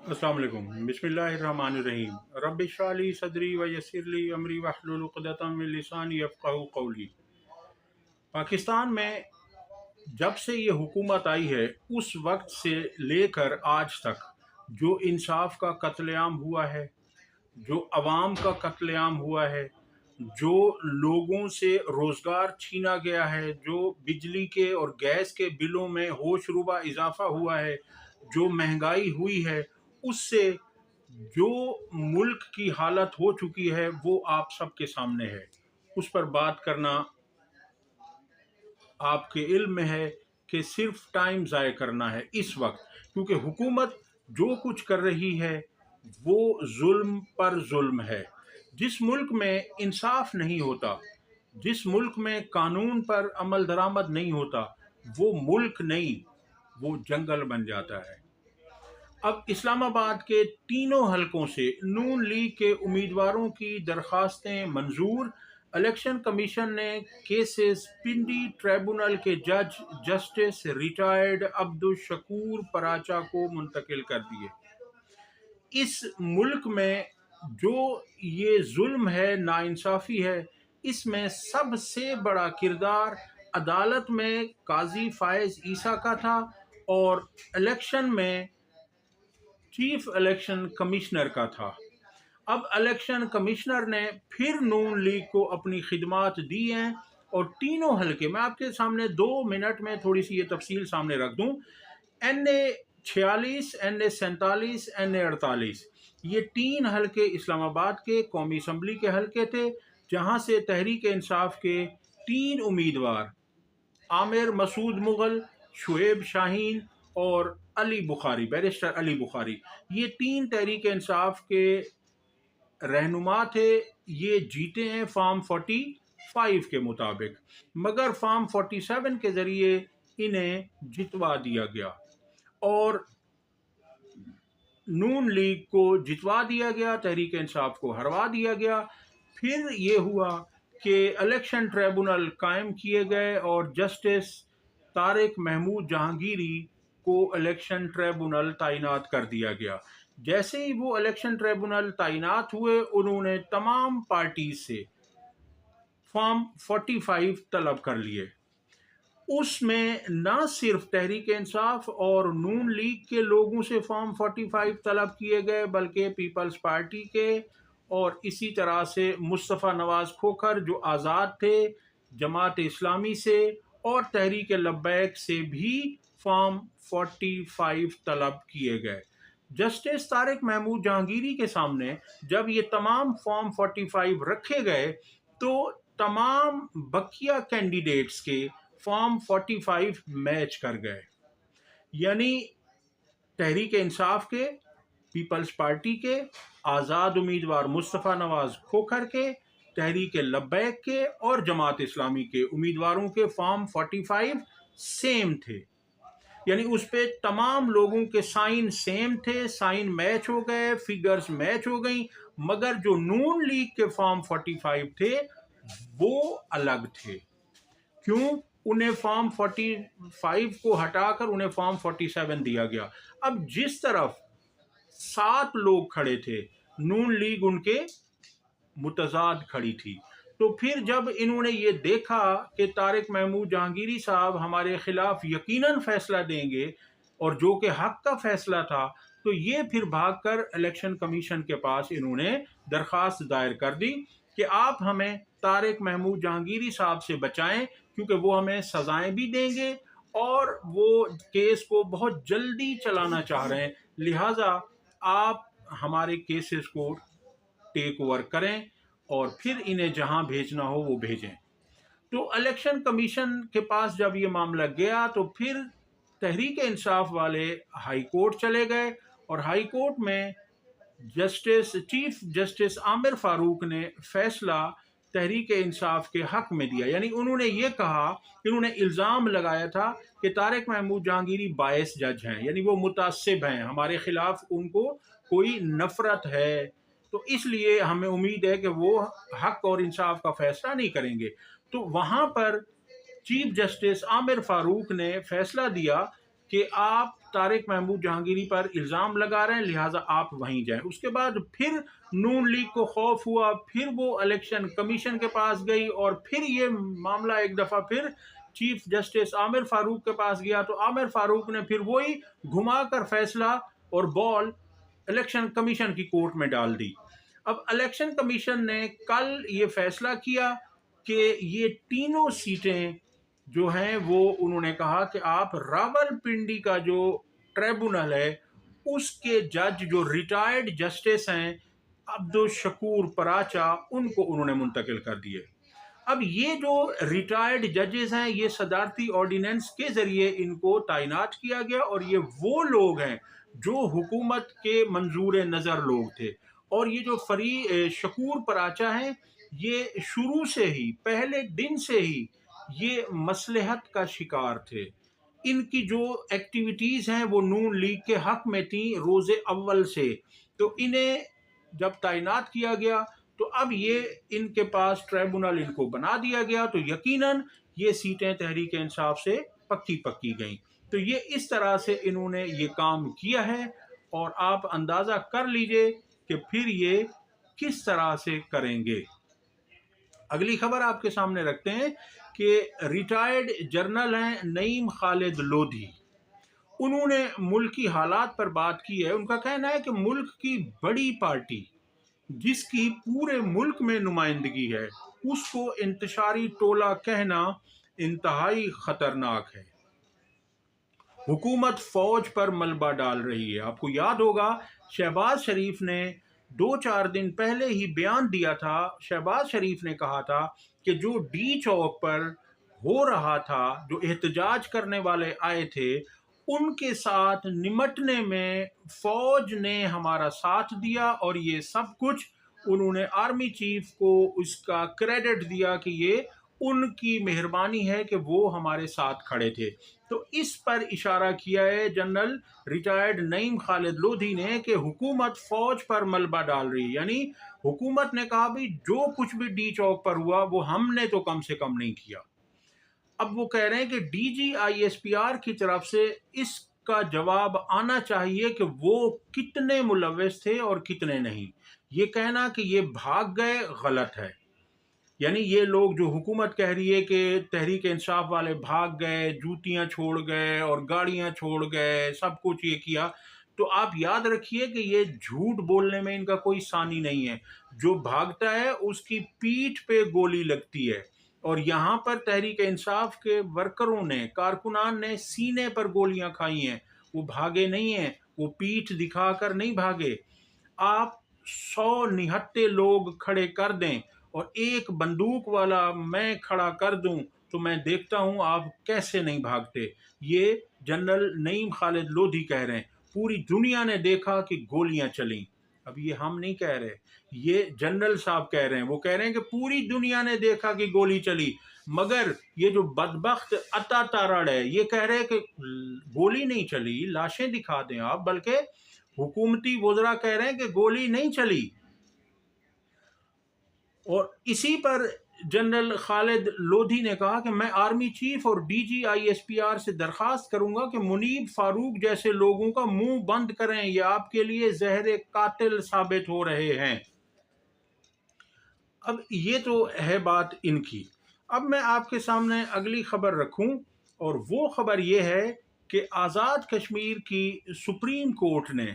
अस्सलाम वालेकुम बिस्मिल्लाहिर्रहमानिर्रहीम रब्बि इश्रह ली सदरी व यस्सिर ली अमरी वहलुल उक़दतम मिन लिसानी यफ़क़हू क़ौली। पाकिस्तान में जब से ये हुकूमत आई है उस वक्त से लेकर आज तक जो इंसाफ का कत्लेआम हुआ है, जो अवाम का कत्लेआम हुआ है, जो लोगों से रोज़गार छीना गया है, जो बिजली के और गैस के बिलों में होशरुबा इजाफा हुआ है, जो महंगाई हुई है, उससे जो मुल्क की हालत हो चुकी है वो आप सबके सामने है। उस पर बात करना आपके इल्म में है कि सिर्फ टाइम ज़ाय करना है इस वक्त, क्योंकि हुकूमत जो कुछ कर रही है वो जुल्म पर जुल्म है। जिस मुल्क में इंसाफ नहीं होता, जिस मुल्क में कानून पर अमल दरामद नहीं होता, वो मुल्क नहीं, वो जंगल बन जाता है। अब इस्लामाबाद के तीनों हलकों से नून लीग के उम्मीदवारों की दरखास्तें मंजूर। इलेक्शन कमीशन ने केसेस पिंडी ट्राइब्यूनल के जज जस्टिस रिटायर्ड अब्दुल शकूर पराचा को मुंतकिल कर दिए। इस मुल्क में जो ये जुल्म है, नाइंसाफ़ी है, इसमें सबसे बड़ा किरदार अदालत में काजी फायज ईसा का था और इलेक्शन में चीफ इलेक्शन कमिश्नर का था। अब इलेक्शन कमिश्नर ने फिर नून लीग को अपनी खिदमात दी हैं और तीनों हलके, मैं आपके सामने 2 मिनट में थोड़ी सी ये तफसील सामने रख दूं। NA 46, NA 47, NA 48, ये 3 हलके इस्लामाबाद के कौमी असम्बली के हलके थे, जहां से तहरीक इंसाफ के 3 उम्मीदवार आमिर मसूद मुगल, शुएब शाहीन और अली बुखारी, बैरिस्टर अली बुखारी, ये 3 तहरीक इंसाफ के रहनुमा थे। ये जीते हैं फॉर्म 45 के मुताबिक, मगर फॉर्म 47 के ज़रिए इन्हें जितवा दिया गया और नून लीग को जितवा दिया गया, तहरीक इंसाफ को हरवा दिया गया। फिर ये हुआ कि इलेक्शन ट्राइब्यूनल कायम किए गए और जस्टिस तारिक महमूद जहांगीरी को इलेक्शन ट्राइब्यूनल तैनात कर दिया गया। जैसे ही वो इलेक्शन ट्राइब्यूनल तैनात हुए, उन्होंने तमाम पार्टी से फॉर्म 45 तलब कर लिए। उसमें न सिर्फ तहरीक इंसाफ और नून लीग के लोगों से फॉर्म 45 तलब किए गए, बल्कि पीपल्स पार्टी के और इसी तरह से मुस्तफ़ा नवाज़ खोखर जो आज़ाद थे, जमात इस्लामी से और तहरीक लब्बैक से भी फॉर्म 45 तलब किए गए। जस्टिस तारिक महमूद जहांगीरी के सामने जब ये तमाम फॉर्म 45 रखे गए तो तमाम बकिया कैंडिडेट्स के फॉर्म 45 मैच कर गए, यानी तहरीक इंसाफ के, पीपल्स पार्टी के, आज़ाद उम्मीदवार मुस्तफ़ा नवाज़ खोखर के, तहरीक लब्बैक के और जमात इस्लामी के उम्मीदवारों के फॉर्म 45 सेम थे। यानी उस पे तमाम लोगों के साइन सेम थे, साइन मैच हो गए, फिगर्स मैच हो गई, मगर जो नून लीग के फॉर्म 45 थे वो अलग थे। क्यों? उन्हें फॉर्म 45 को हटाकर उन्हें फॉर्म 47 दिया गया। अब जिस तरफ 7 लोग खड़े थे, नून लीग उनके मुतजाद खड़ी थी। तो फिर जब इन्होंने ये देखा कि तारिक महमूद जहांगीरी साहब हमारे खिलाफ यकीनन फैसला देंगे और जो कि हक का फैसला था, तो ये फिर भागकर इलेक्शन कमीशन के पास इन्होंने दरख्वास्त दायर कर दी कि आप हमें तारिक महमूद जहांगीरी साहब से बचाएं, क्योंकि वो हमें सजाएं भी देंगे और वो केस को बहुत जल्दी चलाना चाह रहे हैं, लिहाजा आप हमारे केसेस को टेक ओवर करें और फिर इन्हें जहां भेजना हो वो भेजें। तो इलेक्शन कमीशन के पास जब ये मामला गया तो फिर तहरीक इंसाफ वाले हाई कोर्ट चले गए और हाई कोर्ट में चीफ जस्टिस आमिर फारूक ने फैसला तहरीक इंसाफ के हक में दिया। यानी उन्होंने ये कहा, इन्होंने इल्ज़ाम लगाया था कि तारिक महमूद जहांगीरी बायस जज हैं, यानी वो मुतासिब हैं, हमारे खिलाफ उनको कोई नफरत है, तो इसलिए हमें उम्मीद है कि वो हक और इंसाफ का फैसला नहीं करेंगे। तो वहाँ पर चीफ जस्टिस आमिर फारूक ने फैसला दिया कि आप طارق محمود جہانگیری پر الزام لگا رہے ہیں، لہٰذا آپ وہیں جائیں۔ اس کے بعد پھر نون لیگ کو خوف ہوا، پھر وہ الیکشن کمیشن کے پاس گئی اور پھر یہ معاملہ ایک دفعہ پھر چیف جسٹس عامر فاروق کے پاس گیا، تو عامر فاروق نے پھر وہی گھما کر فیصلہ اور بال الیکشن کمیشن کی کورٹ میں ڈال دی۔ اب الیکشن کمیشن نے کل یہ فیصلہ کیا کہ یہ تینوں سیٹیں جو ہیں وہ انہوں نے کہا کہ آپ راول پنڈی کا جو ٹریبونل ہے اس کے جج جو ریٹائرڈ جسٹس ہیں عبدالشکور پراچا، ان کو انہوں نے منتقل کر دیے۔ اب یہ جو ریٹائرڈ ججز ہیں یہ صدارتی آرڈیننس کے ذریعے ان کو تعینات کیا گیا، اور یہ وہ لوگ ہیں جو حکومت کے منظور نظر لوگ تھے۔ اور یہ جو شکور پراچا ہیں یہ شروع سے ہی پہلے دن سے ہی یہ مصلحت کا شکار تھے۔ ان کی جو ایکٹیویٹیز ہیں وہ نون لیگ کے حق میں تھیں روز اول سے، تو انہیں جب تعینات کیا گیا تو اب یہ ان کے پاس ٹریبونل ان کو بنا دیا گیا، تو یقیناً یہ سیٹیں تحریک انصاف سے پکی گئیں۔ تو یہ اس طرح سے انہوں نے یہ کام کیا ہے، اور آپ اندازہ کر لیجئے کہ پھر یہ کس طرح سے کریں گے۔ اگلی خبر آپ کے سامنے رکھتے ہیں کہ ریٹائرڈ جرنل ہیں نعیم خالد لودھی، انہوں نے ملکی حالات پر بات کی ہے۔ ان کا کہنا ہے کہ ملک کی بڑی پارٹی جس کی پورے ملک میں نمائندگی ہے اس کو انتشاری ٹولہ کہنا انتہائی خطرناک ہے۔ حکومت فوج پر ملبہ ڈال رہی ہے۔ آپ کو یاد ہوگا شہباز شریف نے 2-4 دن پہلے ہی بیان دیا تھا، شہباز شریف نے کہا تھا کہ جو ڈی چوک پر ہو رہا تھا، جو احتجاج کرنے والے آئے تھے ان کے ساتھ نمٹنے میں فوج نے ہمارا ساتھ دیا، اور یہ سب کچھ انہوں نے آرمی چیف کو اس کا کریڈٹ دیا کہ یہ ان کی مہربانی ہے کہ وہ ہمارے ساتھ کھڑے تھے۔ تو اس پر اشارہ کیا ہے جنرل ریٹائرڈ نعیم خالد لودھی نے کہ حکومت فوج پر ملبہ ڈال رہی، یعنی حکومت نے کہا بھی جو کچھ بھی ڈی چوک پر ہوا وہ ہم نے تو کم سے کم نہیں کیا۔ اب وہ کہہ رہے ہیں کہ D G I S P R کی طرف سے اس کا جواب آنا چاہیے کہ وہ کتنے ملوث تھے اور کتنے نہیں۔ یہ کہنا کہ یہ بھاگ گئے غلط ہے، یعنی یہ لوگ جو حکومت کہہ رہی ہے کہ تحریک انصاف والے بھاگ گئے، جوتیاں چھوڑ گئے اور گاڑیاں چھوڑ گئے، سب کچھ یہ کیا، تو آپ یاد رکھیے کہ یہ جھوٹ بولنے میں ان کا کوئی ثانی نہیں ہے۔ جو بھاگتا ہے اس کی پیٹھ پہ گولی لگتی ہے، اور یہاں پر تحریک انصاف کے ورکروں نے، کارکنان نے سینے پر گولیاں کھائی ہیں، وہ بھاگے نہیں ہیں، وہ پیٹھ دکھا کر نہیں بھاگے۔ آپ 100 نہتے لوگ کھڑے کر دیں اور ایک بندوق والا میں کھڑا کر دوں تو میں دیکھتا ہوں آپ کیسے نہیں بھاگتے۔ یہ جنرل نعیم خالد لودھی کہہ رہے ہیں، پوری دنیا نے دیکھا کہ گولیاں چلیں۔ اب یہ ہم نہیں کہہ رہے، یہ جنرل صاحب کہہ رہے ہیں، وہ کہہ رہے ہیں کہ پوری دنیا نے دیکھا کہ گولی چلی، مگر یہ جو بدبخت عطا تارڑ ہے یہ کہہ رہے کہ گولی نہیں چلی، لاشیں دکھا دیں آپ، بلکہ حکومتی وزراء کہہ رہے ہیں کہ گولی نہیں چلی۔ اور اسی پر جنرل خالد لودھی نے کہا کہ میں آرمی چیف اور D G I S P R سے درخواست کروں گا کہ منیب فاروق جیسے لوگوں کا منہ بند کریں، یہ آپ کے لیے زہر قاتل ثابت ہو رہے ہیں۔ اب یہ تو ہے بات ان کی۔ اب میں آپ کے سامنے اگلی خبر رکھوں، اور وہ خبر یہ ہے کہ آزاد کشمیر کی سپریم کورٹ نے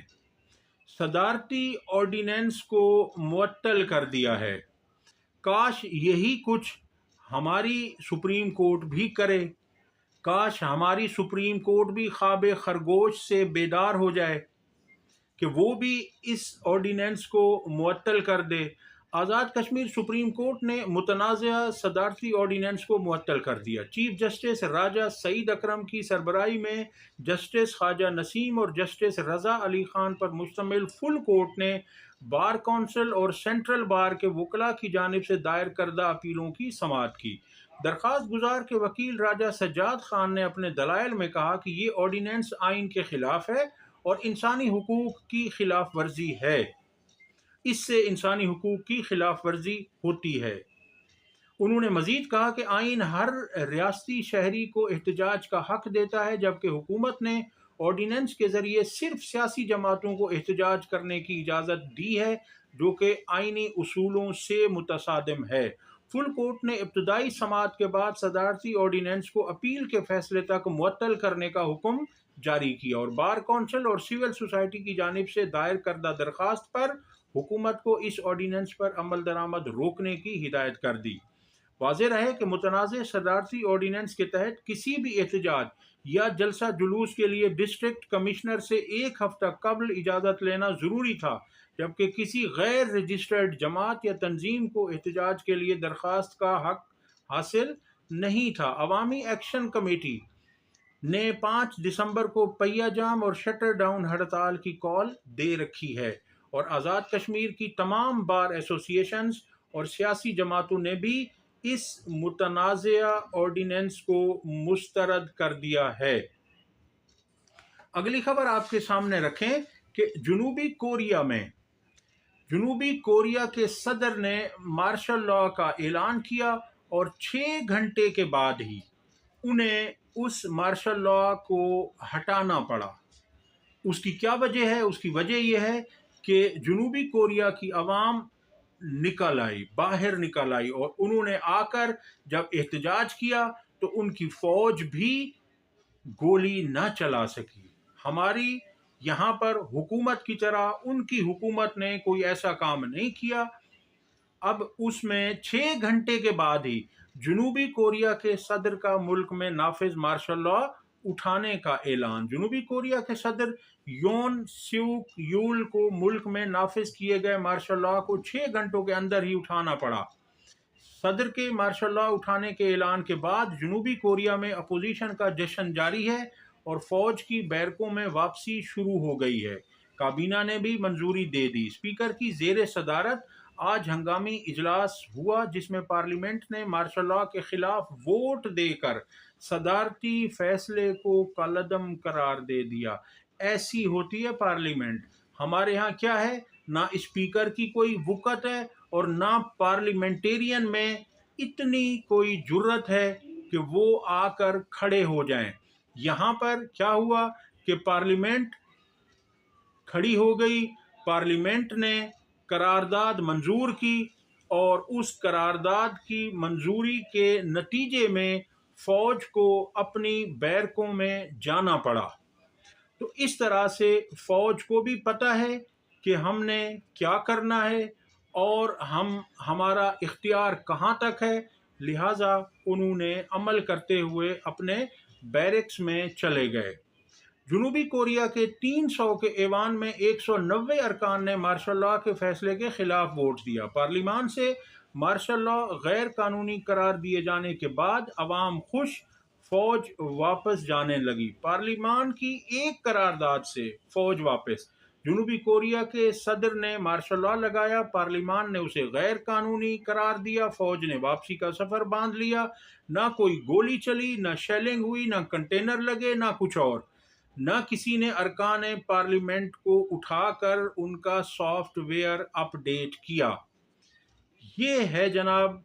صدارتی آرڈیننس کو معطل کر دیا ہے۔ کاش یہی کچھ ہماری سپریم کورٹ بھی کرے، کاش ہماری سپریم کورٹ بھی خواب خرگوش سے بیدار ہو جائے کہ وہ بھی اس آرڈیننس کو معطل کر دے۔ آزاد کشمیر سپریم کورٹ نے متنازعہ صدارتی آرڈیننس کو معطل کر دیا۔ چیف جسٹس راجہ سعید اکرم کی سربراہی میں جسٹس خواجہ نسیم اور جسٹس رضا علی خان پر مشتمل فل کورٹ نے بار کونسل اور سینٹرل بار کے وکلاء کی جانب سے دائر کردہ اپیلوں کی سماعت کی۔ درخواست گزار کے وکیل راجہ سجاد خان نے اپنے دلائل میں کہا کہ یہ آرڈیننس آئین کے خلاف ہے اور انسانی حقوق کی خلاف ورزی ہے، اس سے انسانی حقوق کی خلاف ورزی ہوتی ہے۔ انہوں نے مزید کہا کہ آئین ہر ریاستی شہری کو احتجاج کا حق دیتا ہے، جبکہ حکومت نے ऑर्डिनेंस के ज़रिए सिर्फ सियासी जमातों को एहतजाज करने की इजाज़त दी है, जो कि आइनी उसूलों से मुतसादिम है। फुल कोर्ट ने इब्तदाई समाअत के बाद सदारती ऑर्डिनेंस को अपील के फैसले तक मुअत्तल करने का हुक्म जारी किया और बार कौंसिल और सिविल सोसाइटी की जानिब से दायर करदा दरख्वास्त पर हुकूमत को इस ऑर्डिनेंस पर अमल दरामद रोकने की हिदायत कर दी। वाज़ेह रहे कि मुतनाज़ सदारती ऑर्डिनेंस के तहत किसी भी एहतजाज या जलसा जुलूस के लिए डिस्ट्रिक्ट कमिश्नर से एक हफ्ता कबल इजाज़त लेना ज़रूरी था, जबकि किसी गैर रजिस्टर्ड जमात या तंजीम को एहतजाज के लिए दरख्वास्त का हक हासिल नहीं था। अवामी एक्शन कमेटी ने 5 दिसंबर को पहिया जाम और शटर डाउन हड़ताल की कॉल दे रखी है और आज़ाद कश्मीर की तमाम बार एसोसिएशंस और सियासी जमातों ने भी इस मुतनाज़ा ऑर्डिनेंस को मुस्तरद कर दिया है। अगली खबर आपके सामने रखें कि जनूबी कोरिया के सदर ने मार्शल लॉ का ऐलान किया और 6 घंटे के बाद ही उन्हें उस मार्शल लॉ को हटाना पड़ा। उसकी क्या वजह है? उसकी वजह यह है कि जनूबी कोरिया की आवाम बाहर निकल आई और उन्होंने आकर जब एहतजाज किया तो उनकी फौज भी गोली न चला सकी। हमारी यहाँ पर हुकूमत की तरह उनकी हुकूमत ने कोई ऐसा काम नहीं किया। अब उसमें 6 घंटे के बाद ही जनूबी कोरिया के सदर का मुल्क में नाफिज मार्शल लॉ उठाने का ऐलान। जनूबी कोरिया के सदर योन स्यूक यूल को मुल्क में नाफिज किए गए मार्शल लॉ को 6 घंटों के अंदर ही उठाना पड़ा। सदर के मार्शल लॉ उठाने के ऐलान के बाद जनूबी कोरिया में अपोजिशन का जश्न जारी है और फौज की बैरकों में वापसी शुरू हो गई है। काबीना ने भी मंजूरी दे दी। स्पीकर की जेर सदारत आज हंगामी इजलास हुआ जिसमें पार्लियामेंट ने मार्शल लॉ के खिलाफ वोट देकर सदारती फैसले को कलअदम करार दे दिया। ऐसी होती है पार्लियामेंट। हमारे यहाँ क्या है, ना स्पीकर की कोई वक़्त है और ना पार्लियामेंटेरियन में इतनी कोई जुर्रत है कि वो आकर खड़े हो जाएं। यहाँ पर क्या हुआ कि पार्लियामेंट खड़ी हो गई, पार्लियामेंट ने करारदाद मंजूर की और उस करारदाद की मंजूरी के नतीजे में फौज को अपनी बैरकों में जाना पड़ा। तो इस तरह से फौज को भी पता है कि हमने क्या करना है और हमारा इख्तियार कहाँ तक है, लिहाजा उन्होंने अमल करते हुए अपने बैरक्स में चले गए। जनूबी कोरिया के 300 के ऐवान में 190 अरकान ने मार्शल लॉ के फैसले के खिलाफ वोट दिया। पार्लियामान से मार्शल लॉ गैर कानूनी करार दिए जाने के बाद अवाम खुश, फौज वापस जाने लगी। पार्लियामान की एक करारदाद से फौज वापस। जनूबी कोरिया के सदर ने मार्शल लॉ लगाया, पार्लियामान ने उसे गैर कानूनी करार दिया, फौज ने वापसी का सफर बांध लिया। ना कोई गोली चली, ना शेलिंग हुई, ना कंटेनर लगे, ना कुछ और। न किसी ने अरकान पार्लियामेंट को उठाकर उनका सॉफ्टवेयर अपडेट किया। ये है जनाब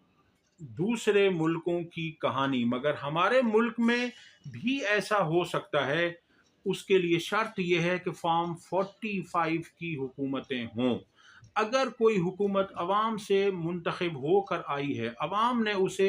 दूसरे मुल्कों की कहानी, मगर हमारे मुल्क में भी ऐसा हो सकता है। उसके लिए शर्त यह है कि फॉर्म 45 की हुकूमतें हों। अगर कोई हुकूमत अवाम से मुंतखब होकर आई है, अवाम ने उसे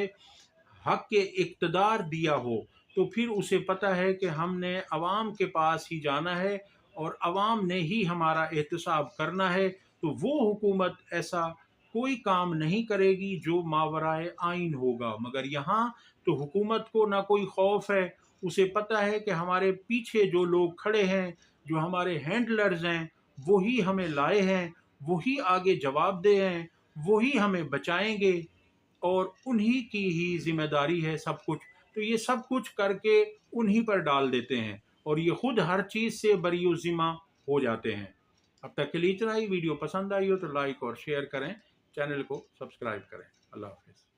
हक के इक़्तिदार दिया हो, तो फिर उसे पता है कि हमने अवाम के पास ही जाना है और अवाम ने ही हमारा एहतसाब करना है। तो वो हुकूमत ऐसा कोई काम नहीं करेगी जो मावराए आइन होगा। मगर यहाँ तो हुकूमत को ना कोई खौफ है, उसे पता है कि हमारे पीछे जो लोग खड़े हैं, जो हमारे हैंडलर्स हैं, वही हमें लाए हैं, वही आगे जवाबदेह हैं, वही हमें बचाएंगे और उन्हीं की ही जिम्मेदारी है सब कुछ। तो ये सब कुछ करके उन्हीं पर डाल देते हैं और ये खुद हर चीज़ से बरी ज़िम्मा हो जाते हैं। अब तक के लिए इतना ही। वीडियो पसंद आई हो तो लाइक और शेयर करें, चैनल को सब्सक्राइब करें। अल्लाह हाफ़िज़।